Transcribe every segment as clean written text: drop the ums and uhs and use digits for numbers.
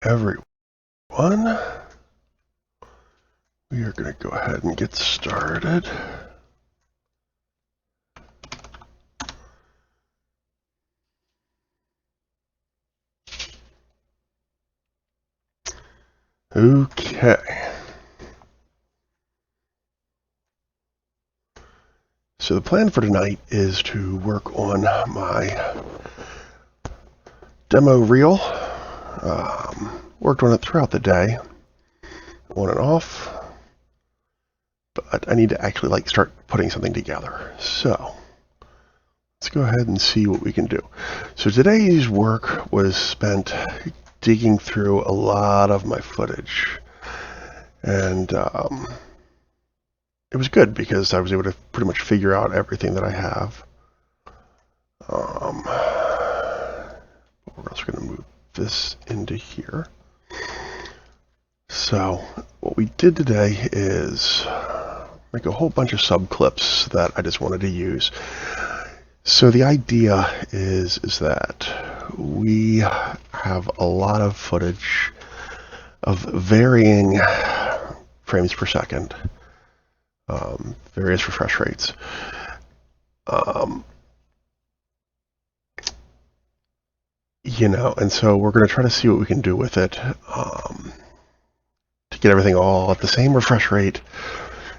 Everyone, we are going to go ahead and get started. Okay. So the plan for tonight is to work on my demo reel. Worked on it throughout the day, on and off, but I need to actually start putting something together. So let's go ahead and see what we can do. So today's work was spent digging through a lot of my footage, and it was good because I was able to pretty much figure out everything that I have. We're also going to move this into here. So what we did today is make a whole bunch of sub clips that I just wanted to use. So the idea is that we have a lot of footage of varying frames per second, various refresh rates. And so we're going to try to see what we can do with it to get everything all at the same refresh rate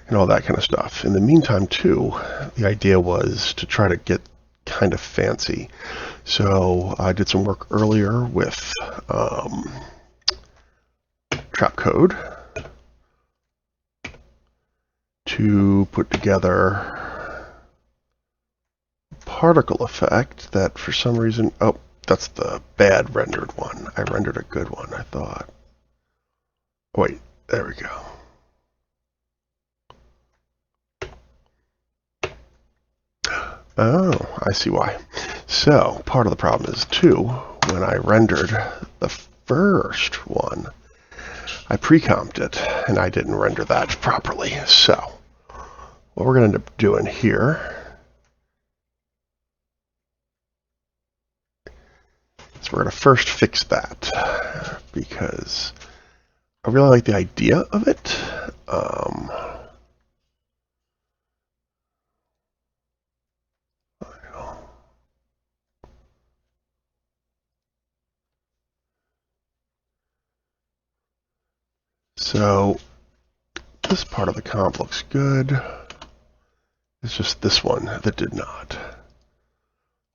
and all that kind of stuff. In the meantime, too, the idea was to try to get kind of fancy. So I did some work earlier with trap code to put together particle effect that for some reason, oh, that's the bad rendered one. I rendered a good one, I thought. Wait, there we go. Oh, I see why. So part of the problem is too, when I rendered the first one, I pre-comped it and I didn't render that properly. So what we're going to end up doing here is we're going to first fix that because I really like the idea of it. So this part of the comp looks good. It's just this one that did not.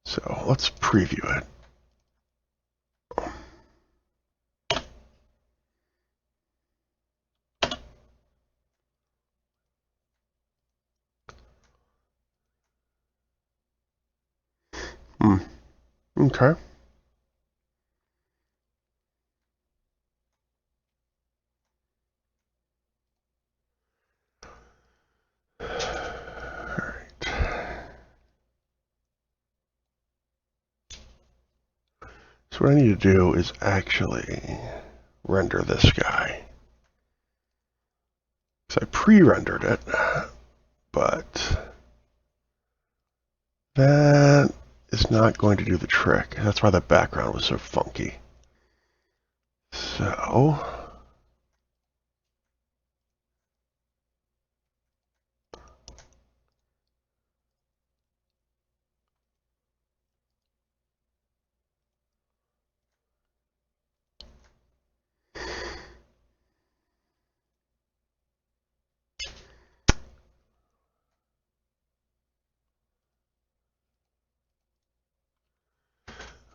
So let's preview it. Okay. So what I need to do is actually render this guy. So I pre-rendered it, but that is not going to do the trick. That's why the background was so funky. So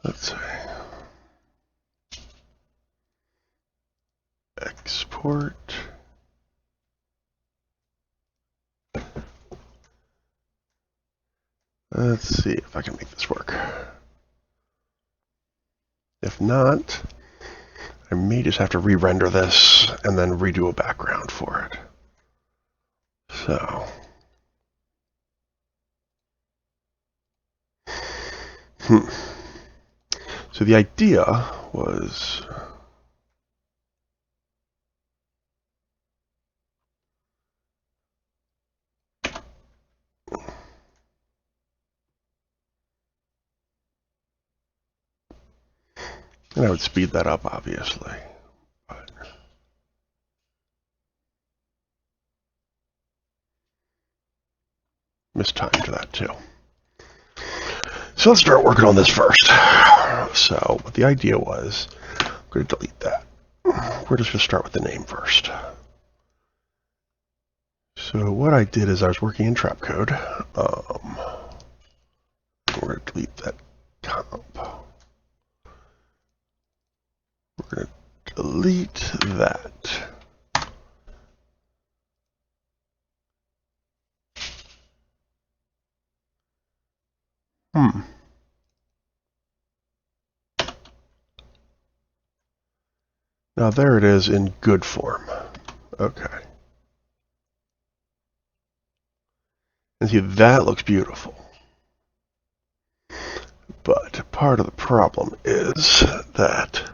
let's see. Export. Let's see if I can make this work. If not, I may just have to re-render this and then redo a background for it. So, So the idea was and I would speed that up, obviously. mistimed that too. So let's start working on this first. So what the idea was, I'm going to delete that. We're just going to start with the name first. So what I did is I was working in trap code. We're going to delete that comp. We're going to delete that. Now there it is in good form. Okay. And see, that looks beautiful. But part of the problem is that,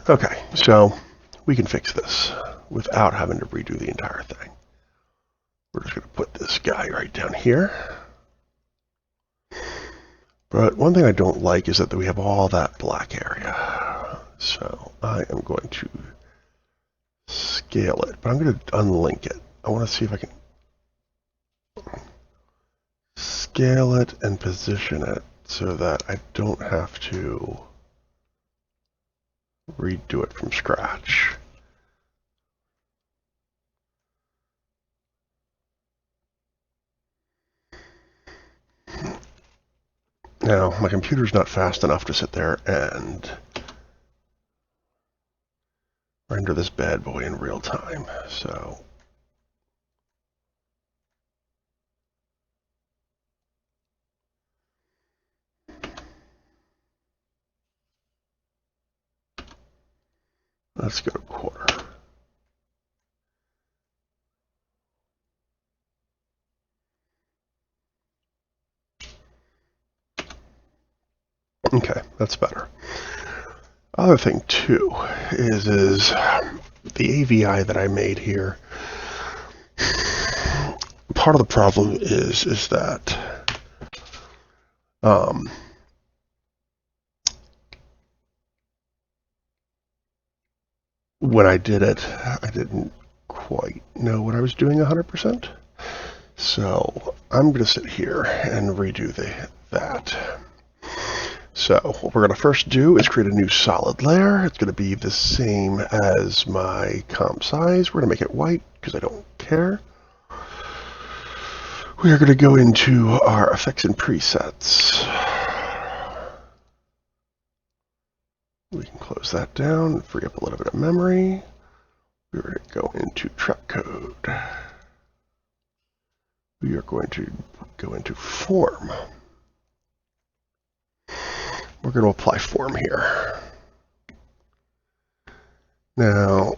okay, so we can fix this without having to redo the entire thing. We're just going to put this guy right down here. But one thing I don't like is that we have all that black area. So I am going to scale it, but I'm going to unlink it. I want to see if I can scale it and position it so that I don't have to redo it from scratch. Now, my computer's not fast enough to sit there and render this bad boy in real time, so let's go to quarter. Okay, that's better. Other thing too is the AVI that I made here. Part of the problem is that when I did it, I didn't quite know what I was doing 100%. So I'm going to sit here and redo that. So what we're going to first do is create a new solid layer. It's going to be the same as my comp size. We're going to make it white because I don't care. We are going to go into our effects and presets. We can close that down and free up a little bit of memory. We're going to go into trap code. We are going to go into form. We're going to apply form here. Now,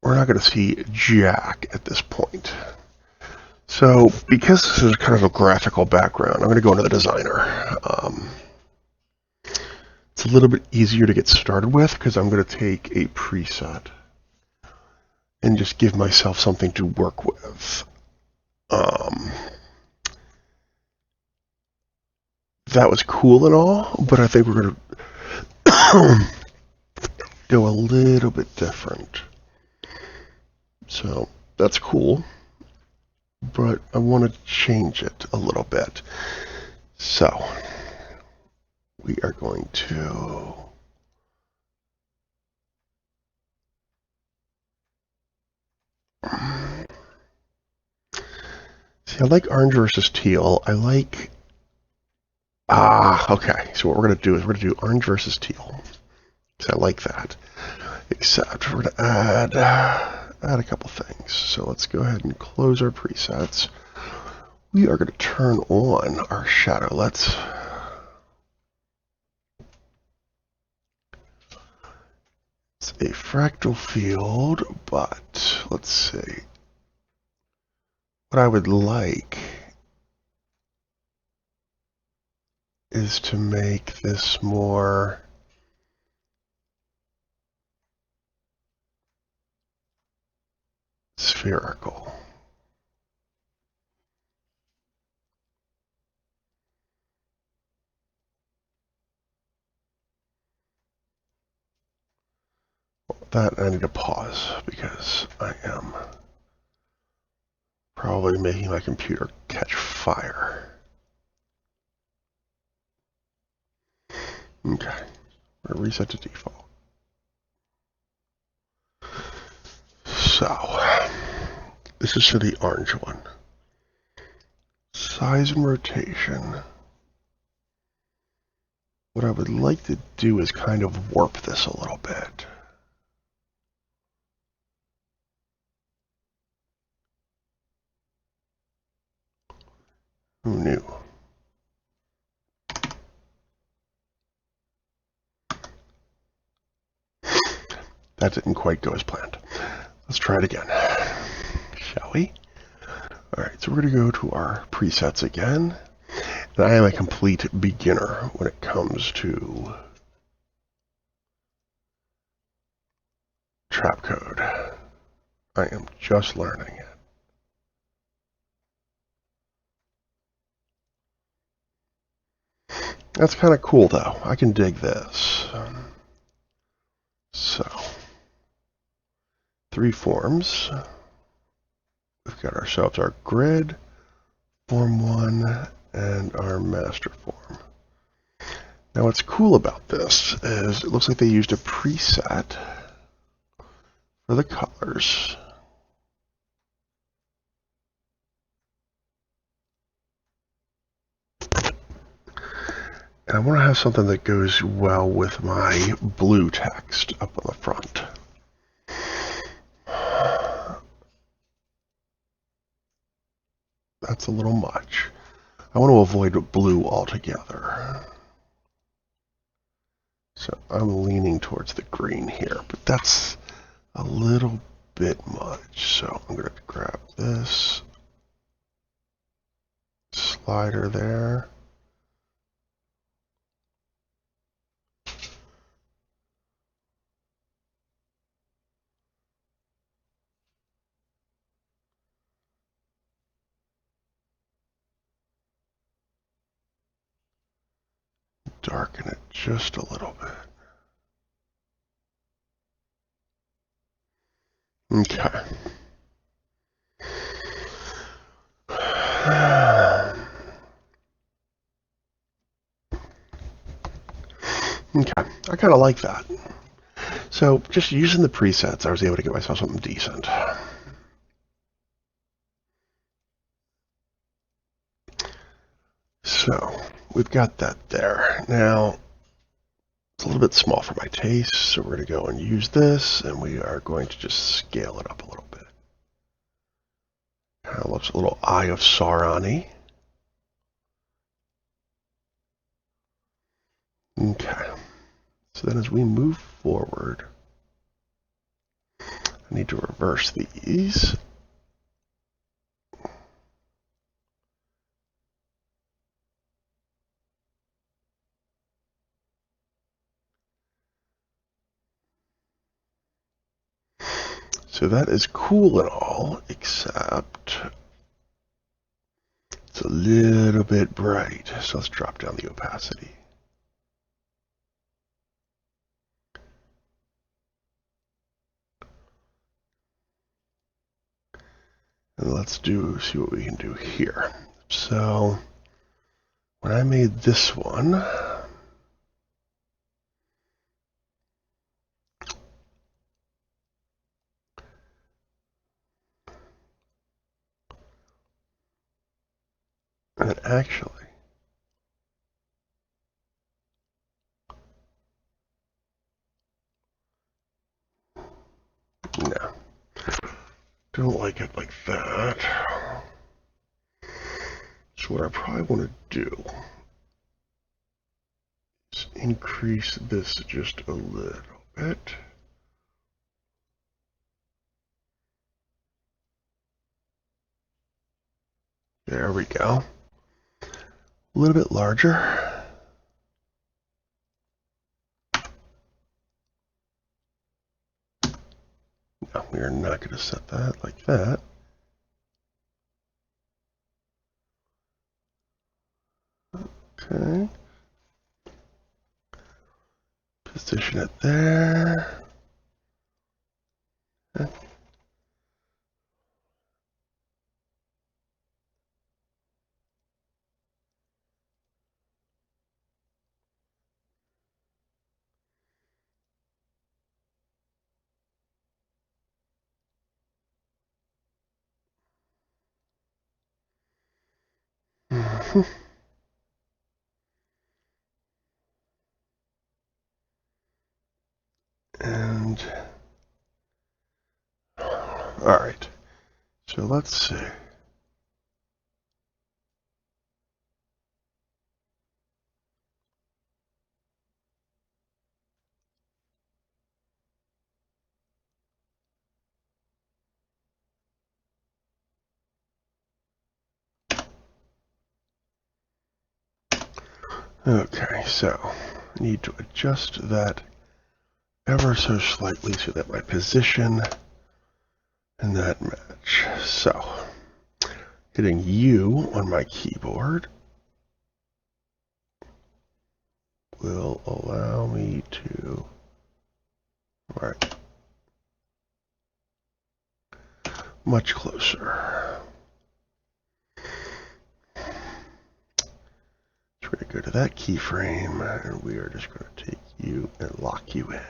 we're not going to see jack at this point. So, because this is kind of a graphical background, I'm going to go into the designer. It's a little bit easier to get started with because I'm going to take a preset and just give myself something to work with. That was cool and all, but I think we're going to go a little bit different. So that's cool, but I want to change it a little bit. So we are going to see, I like orange versus teal. I like okay. So what we're going to do is we're going to do orange versus teal. So I like that. Except we're going to add a couple things. So let's go ahead and close our presets. We are going to turn on our shadow. It's a fractal field, but let's see. What I would like is to make this more spherical. That I need to pause because I am probably making my computer catch fire. Okay, we're gonna reset to default. So, this is for the orange one. Size and rotation. What I would like to do is kind of warp this a little bit. Who knew? That didn't quite go as planned. Let's try it again, shall we? All right, so we're going to go to our presets again. And I am a complete beginner when it comes to trap code. I am just learning it. That's kind of cool, though. I can dig this. So, 3 forms. We've got ourselves our grid, form 1, and our master form. Now what's cool about this is it looks like they used a preset for the colors. And I want to have something that goes well with my blue text up on the front. That's a little much. I want to avoid blue altogether. So I'm leaning towards the green here, but that's a little bit much. So I'm going to grab this slider there. Darken it just a little bit. Okay. Okay, I kind of like that. So just using the presets, I was able to get myself something decent. So we've got that there. Now, it's a little bit small for my taste, so we're going to go and use this, and we are going to just scale it up a little bit. Kind of looks a little Eye of Sauron-y. Okay. So then as we move forward, I need to reverse these. So that is cool and all, except it's a little bit bright. So let's drop down the opacity. And let's see what we can do here. So when I made this one, and actually, no, don't like it like that. So what I probably want to do is increase this just a little bit. There we go. A little bit larger. No, we are not going to set that like that. Okay. Position it there. Okay. And all right, so let's see. Okay, so I need to adjust that ever so slightly so that my position and that match. So, hitting U on my keyboard will allow me to, all right, much closer. So we're going to go to that keyframe, and we are just going to take you and lock you in.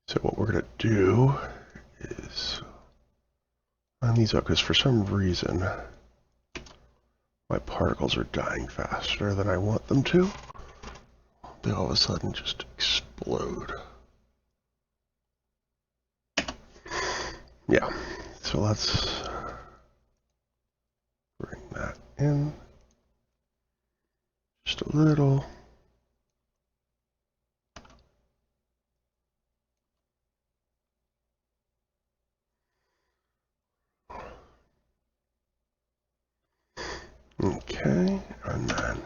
So what we're going to do is line these up, because for some reason my particles are dying faster than I want them to. They all of a sudden just explode. Yeah, so let's bring that in just a little. Okay, and then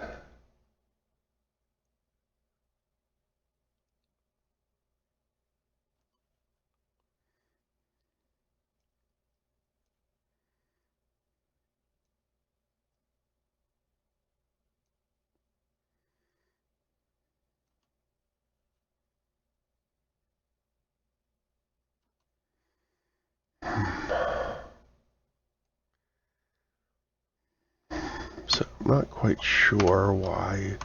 so I'm not quite sure why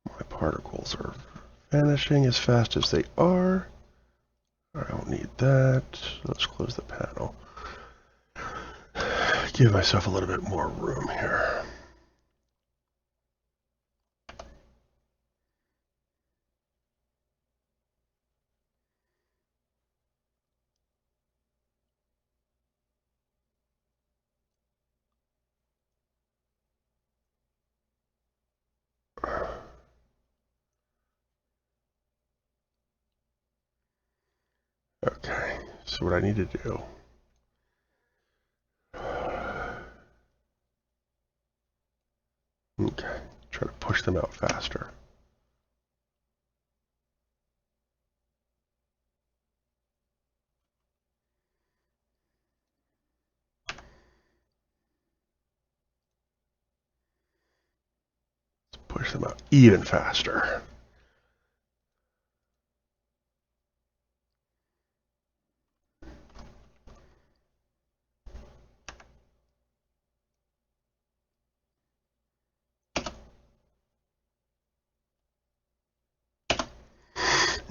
my particles are vanishing as fast as they are. I don't need that. Let's close the panel. Give myself a little bit more room here. Okay, so what I need to do, okay, try to push them out faster. Let's push them out even faster.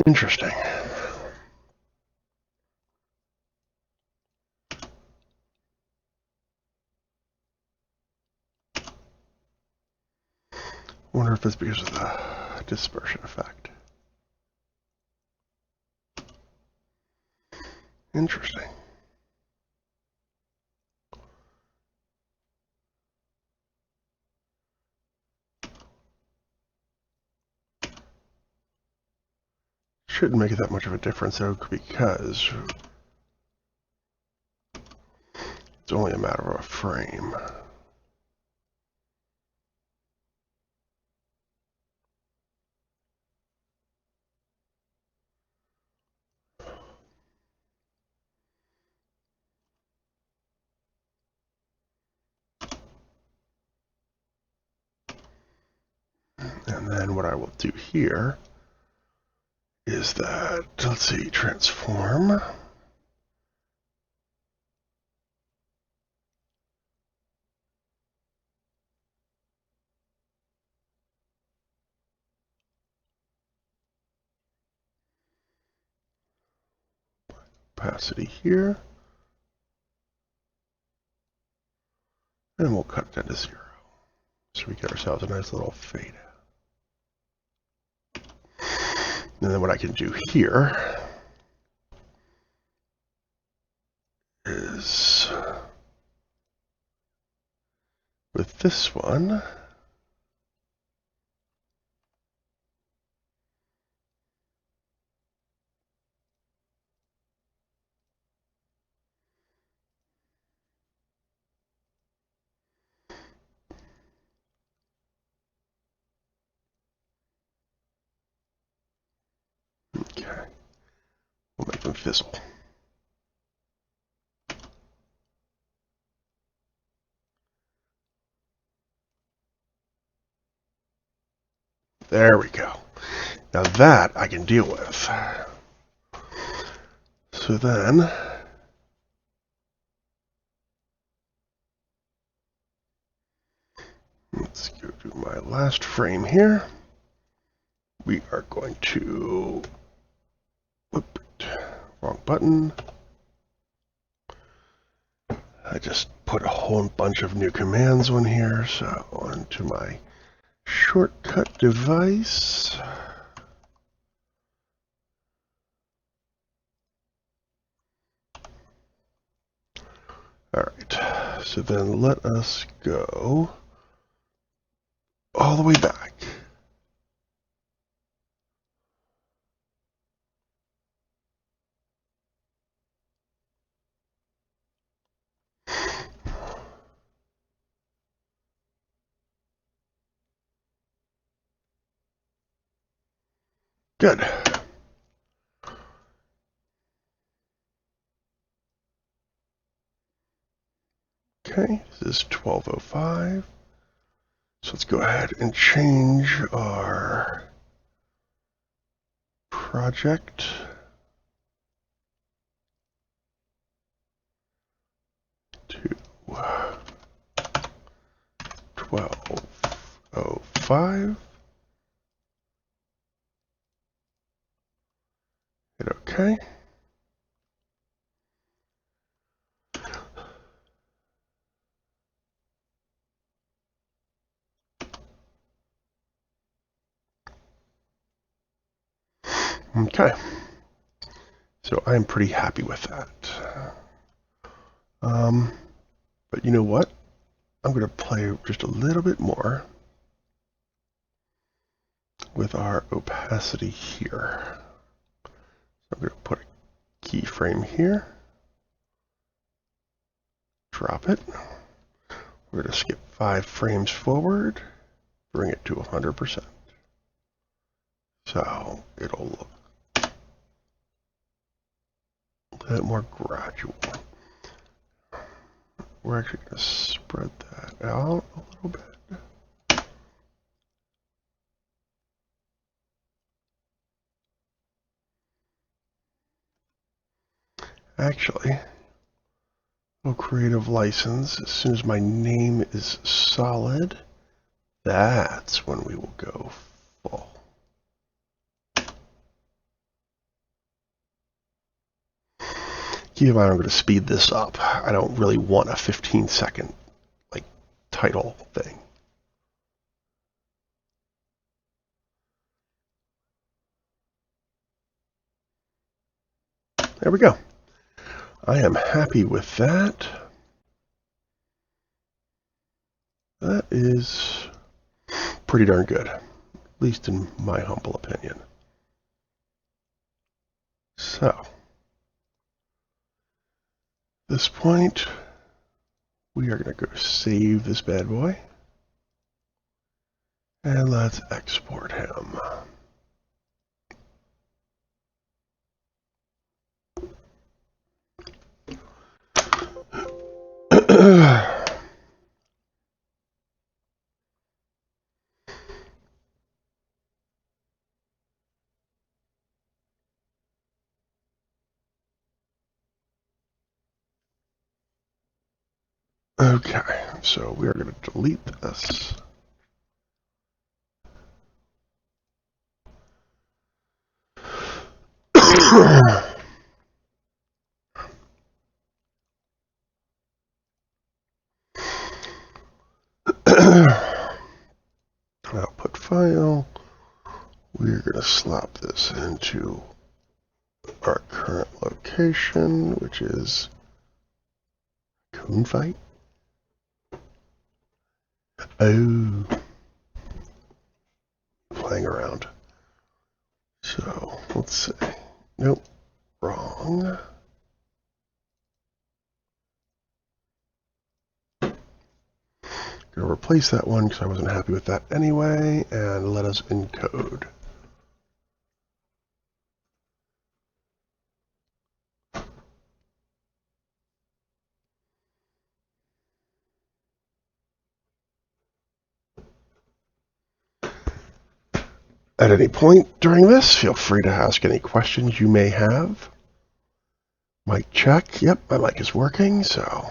Interesting. Wonder if it's because of the dispersion effect. Interesting. Shouldn't make it that much of a difference though, because it's only a matter of a frame. then what I will do here is that, let's see, transform. Opacity here. And we'll cut it down to 0. So we get ourselves a nice little fade. And then what I can do here is with this one, okay, we'll make them fizzle. There we go. Now that I can deal with. So then, let's go to my last frame here. We are going to, whoop, wrong button. I just put a whole bunch of new commands on here, so onto my shortcut device. All right, so then let us go all the way back. Good. Okay, this is 1205. So let's go ahead and change our project to 1205. Hit OK. Okay. So I'm pretty happy with that. But you know what? I'm going to play just a little bit more with our opacity here. So I'm going to put a keyframe here. Drop it. We're going to skip 5 frames forward. Bring it to 100%. So it'll look a bit more gradual. We're actually going to spread that out a little bit. Actually, no creative license. As soon as my name is solid, that's when we will go full. Keep in mind, I'm going to speed this up. I don't really want a 15-second like title thing. There we go. I am happy with that. That is pretty darn good, at least in my humble opinion. So, at this point, we are going to go save this bad boy. And let's export him. Okay, so we are going to delete this. Output file. We're going to slap this into our current location, which is Coonfight. Oh, playing around. So let's see. Nope, wrong. Gonna replace that one because I wasn't happy with that anyway, and let us encode. At any point during this, feel free to ask any questions you may have. Mic check. Yep, my mic is working, so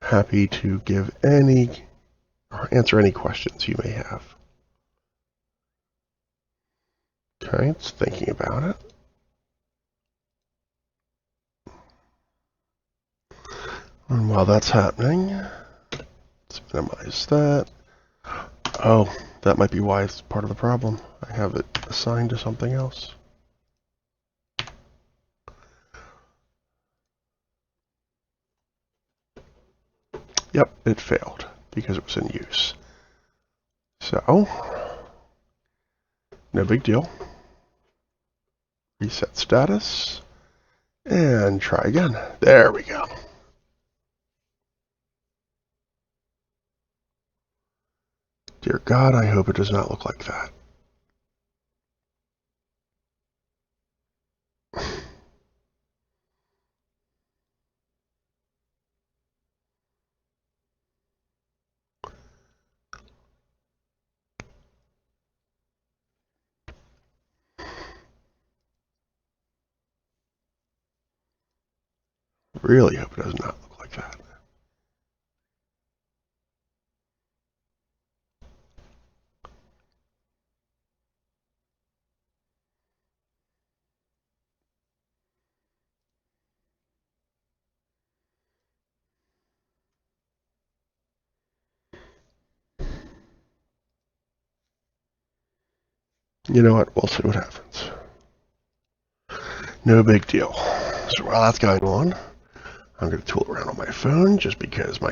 happy to give any or answer any questions you may have. Okay, it's thinking about it. And while that's happening, let's minimize that. Oh, that might be why it's part of the problem. I have it assigned to something else. Yep, it failed because it was in use. So, no big deal. Reset status, and try again. There we go. Dear God, I hope it does not look like that. Really hope it does not look like that. You know what? We'll see what happens. No big deal. So while that's going on, I'm going to tool around on my phone just because my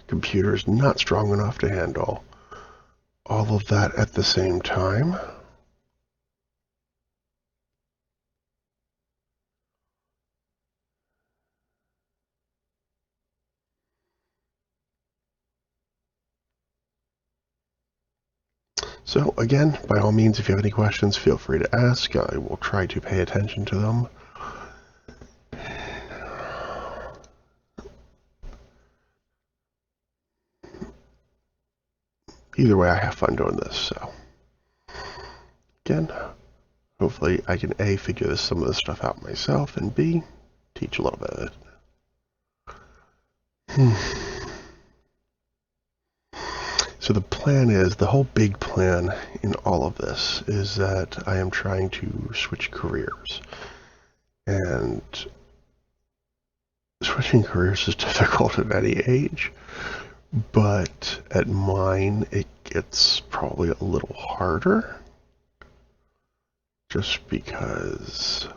computer is not strong enough to handle all of that at the same time. So again, by all means, if you have any questions, feel free to ask. I will try to pay attention to them. Either way, I have fun doing this, so again, hopefully I can A, figure some of this stuff out myself, and B, teach a little bit of it. So the plan is, the whole big plan in all of this is that I am trying to switch careers. And switching careers is difficult at any age, but at mine it gets probably a little harder. Just because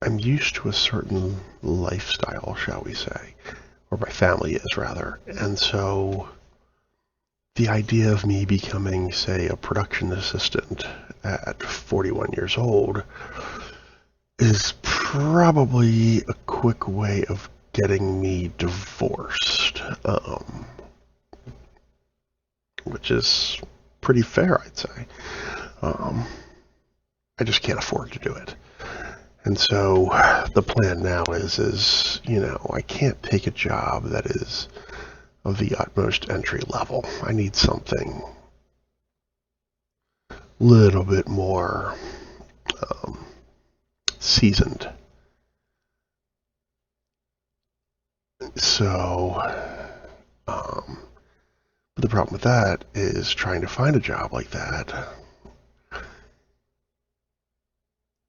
I'm used to a certain lifestyle, shall we say, or my family is rather, and so the idea of me becoming, say, a production assistant at 41 years old is probably a quick way of getting me divorced, which is pretty fair, I'd say. I just can't afford to do it. And so the plan now is, you know, I can't take a job that is of the utmost entry level. I need something a little bit more seasoned So, but the problem with that is trying to find a job like that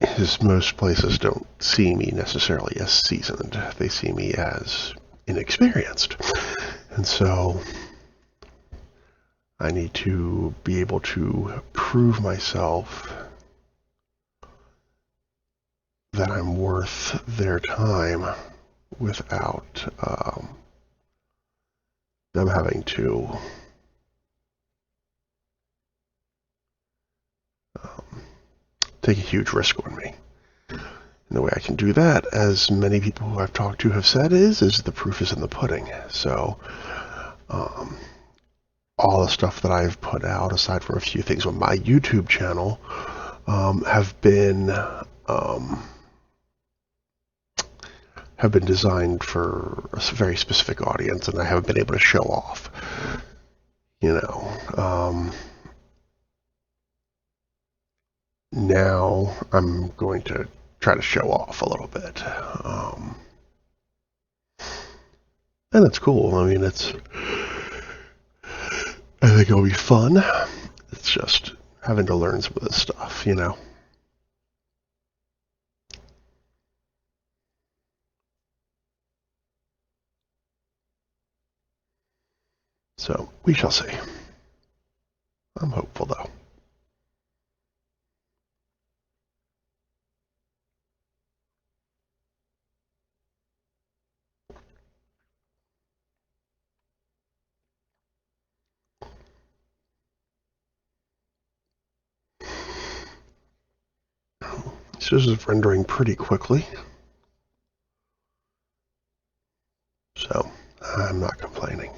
is most places don't see me necessarily as seasoned. They see me as inexperienced. And so I need to be able to prove myself that I'm worth their time without them having to take a huge risk on me. And the way I can do that, as many people who I've talked to have said, is the proof is in the pudding. So all the stuff that I've put out, aside from a few things on my YouTube channel, have been designed for a very specific audience, and I haven't been able to show off. Now I'm going to try to show off a little bit, and it's cool. I mean, I think it'll be fun. It's just having to learn some of this stuff, So we shall see. I'm hopeful, though. So this is rendering pretty quickly, so I'm not complaining.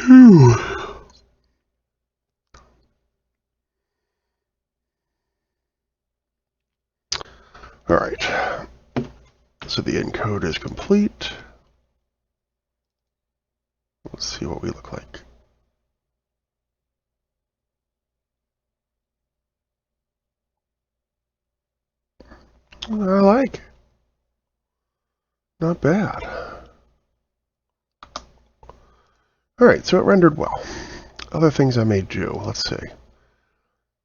Whew. All right, so the encode is complete. Let's see what we look like. I like. Not bad. All right, so it rendered well. Other things I may do, let's see.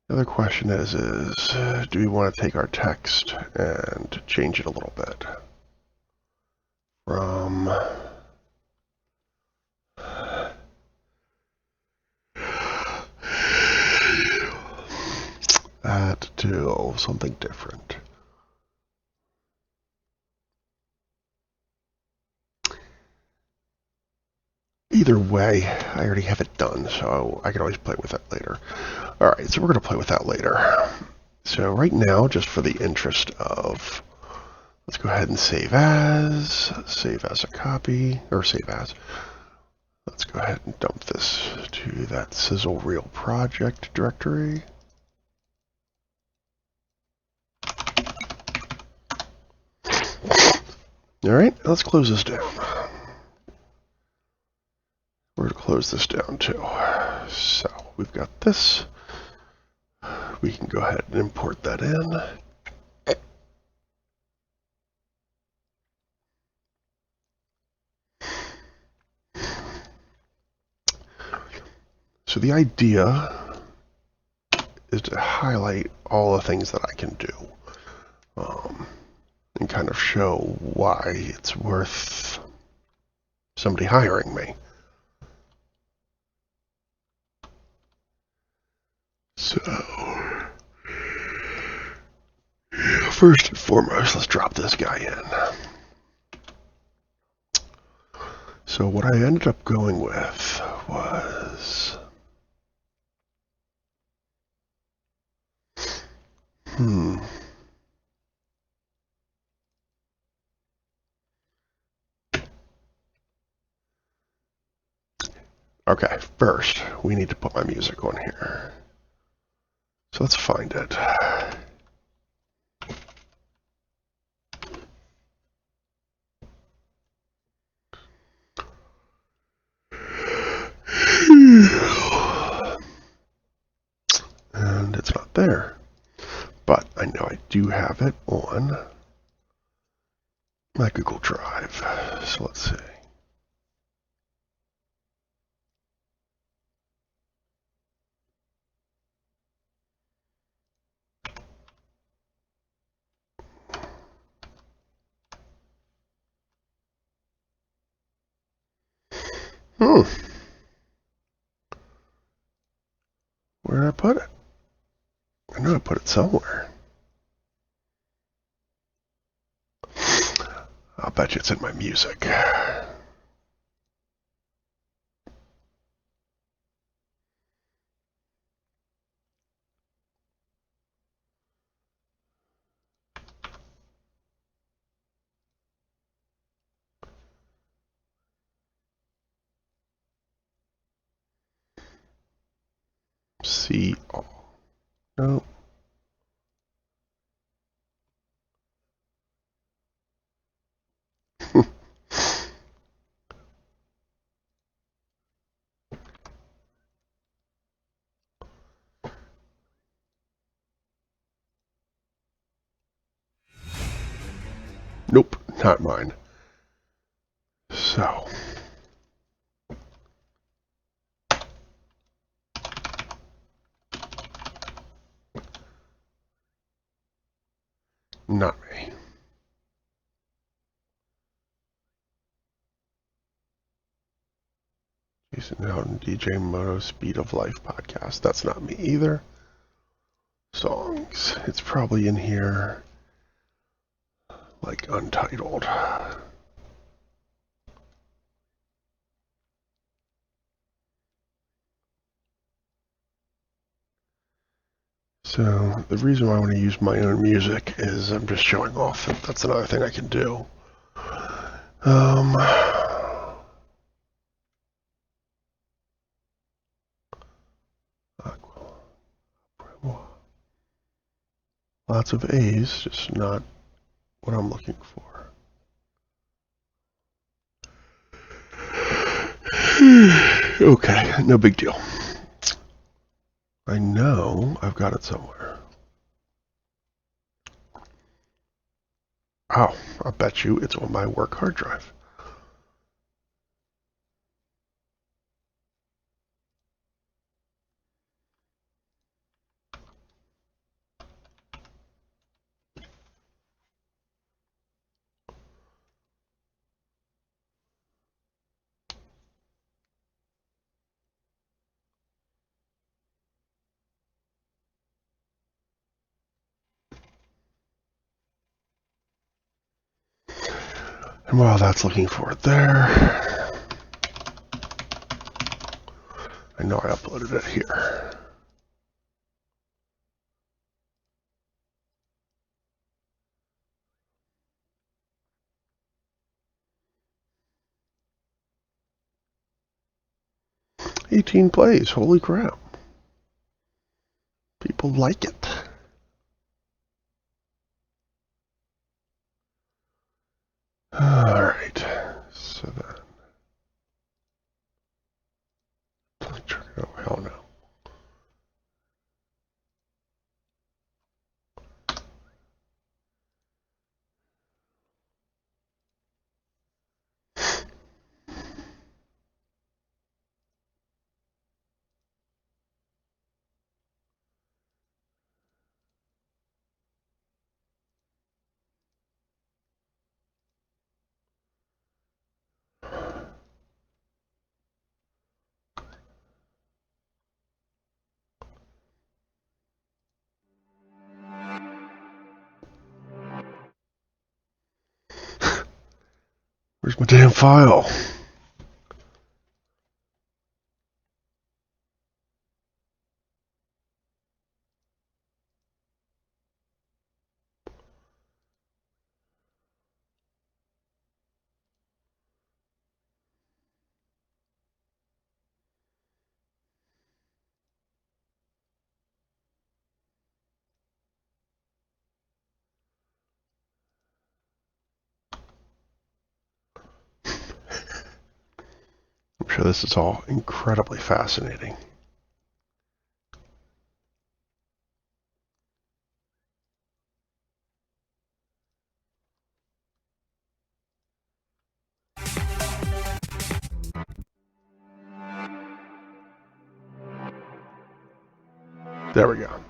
The other question is do we want to take our text and change it a little bit? From that to something different. Either way, I already have it done, so I can always play with that later. All right, so we're going to play with that later. So right now, just for the interest of, let's go ahead and save as a copy, or save as. Let's go ahead and dump this to that sizzle reel project directory. All right, let's close this down. We're going to close this down too. So we've got this. We can go ahead and import that in. So the idea is to highlight all the things that I can do and kind of show why it's worth somebody hiring me. So, first and foremost, let's drop this guy in. So what I ended up going with was, Okay, first, we need to put my music on here. So let's find it. And it's not there. But I know I do have it on my Google Drive. So let's see. Hmm. Where did I put it? I know I put it somewhere. I'll bet you it's in my music. See all. No. Nope, not mine. So. Not me. Jason Houghton, DJ Moto, Speed of Life podcast. That's not me either. Songs. It's probably in here, like untitled. So the reason why I want to use my own music is I'm just showing off. That's another thing I can do. Lots of A's, just not what I'm looking for. Okay, no big deal. I know I've got it somewhere. Oh, I bet you it's on my work hard drive. And while that's looking for it there, I know I uploaded it here. "18 plays, holy crap. People like it." Alright, so then, oh hell no. Where's my damn file? because this is all incredibly fascinating. There we go.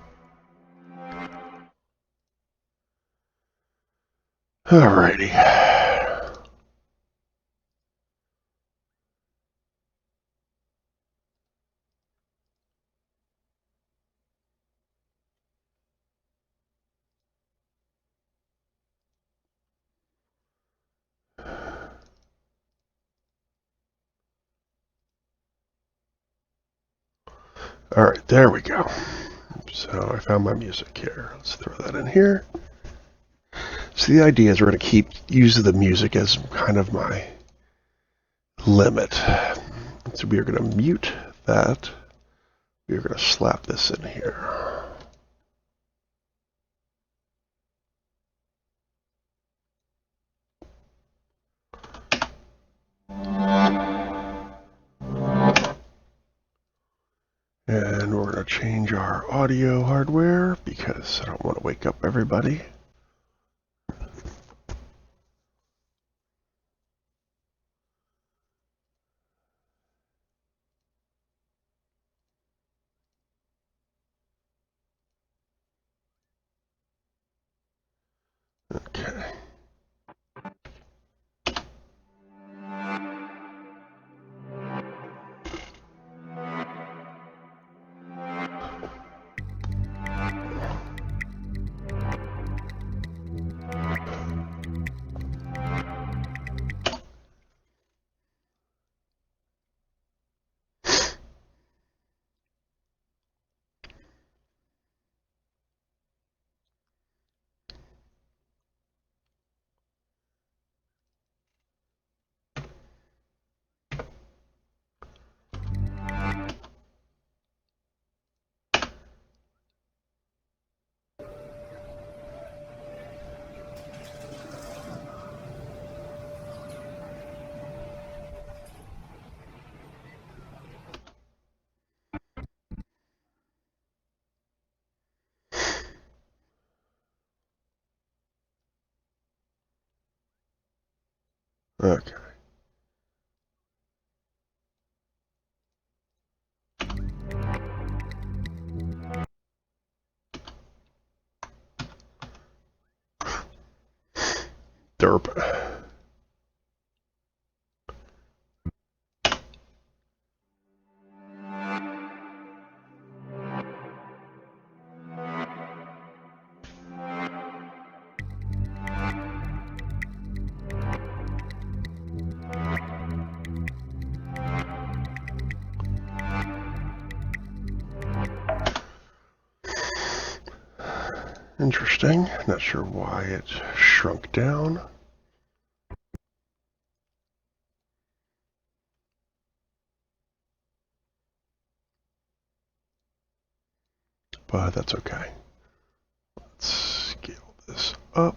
Alrighty. Alright, there we go. So I found my music here. Let's throw that in here. So the idea is we're going to keep use the music as kind of my limit. So we are going to mute that. We are going to slap this in here. And we're going to change our audio hardware because I don't want to wake up everybody. Okay. Okay. Derp. Interesting. Not sure why it shrunk down. But that's okay. Let's scale this up.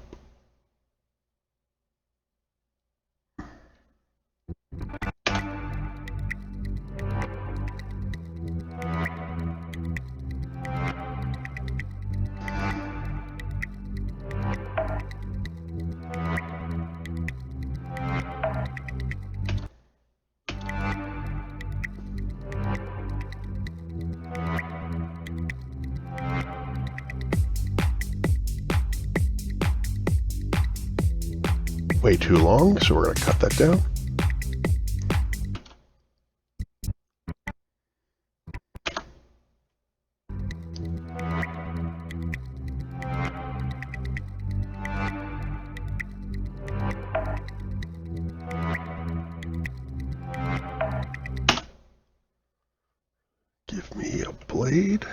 Way too long, so we're going to cut that down. Give me a blade.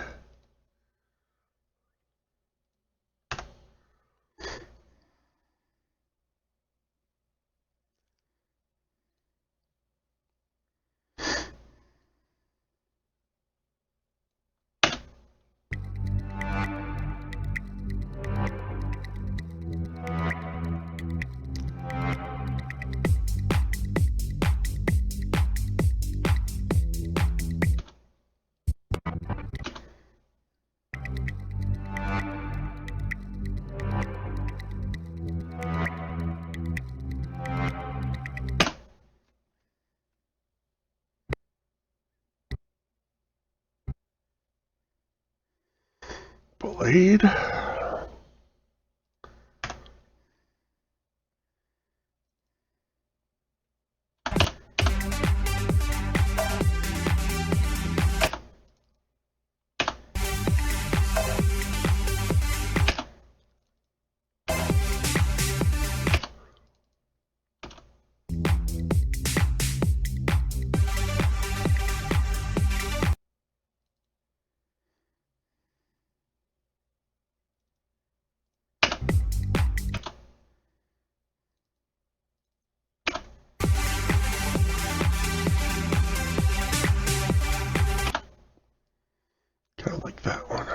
Blade. Kind of like that one.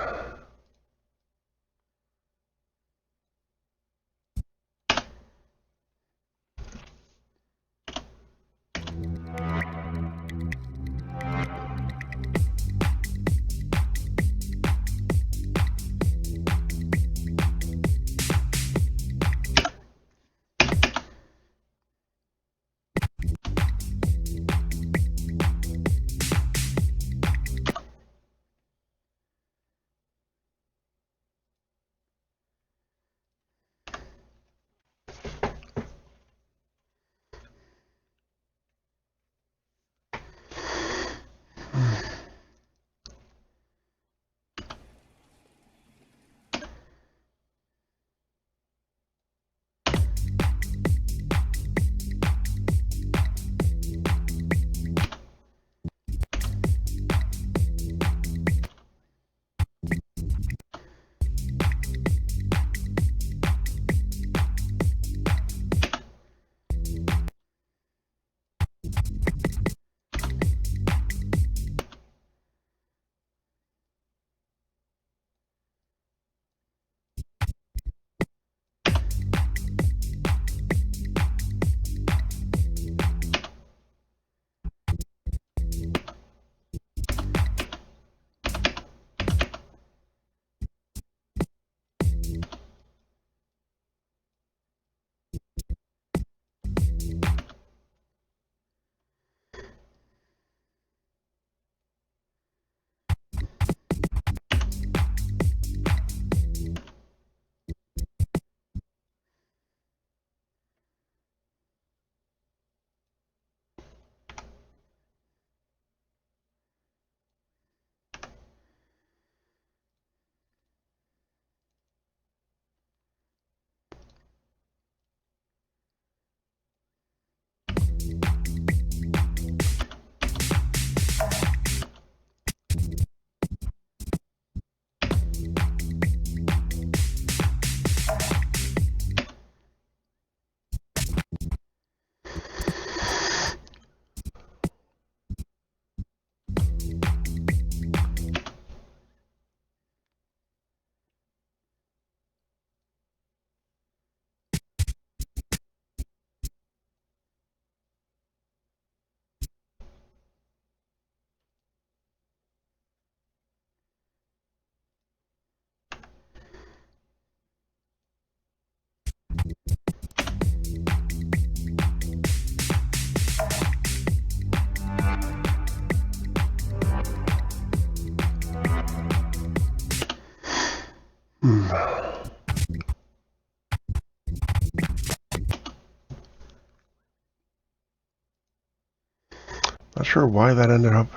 Not sure why that ended up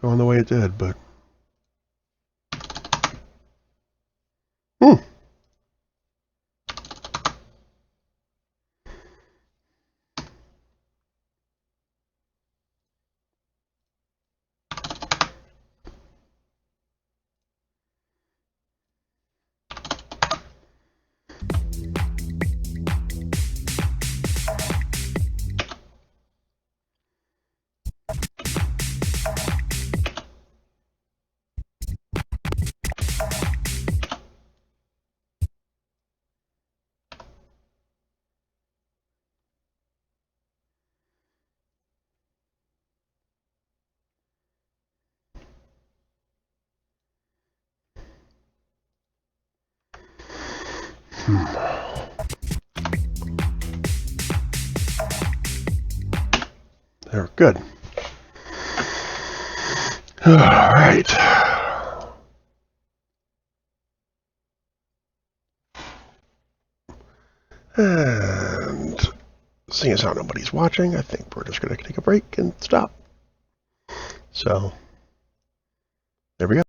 going the way it did, but there, good. All right. And seeing as how nobody's watching, I think we're just going to take a break and stop. So, there we go.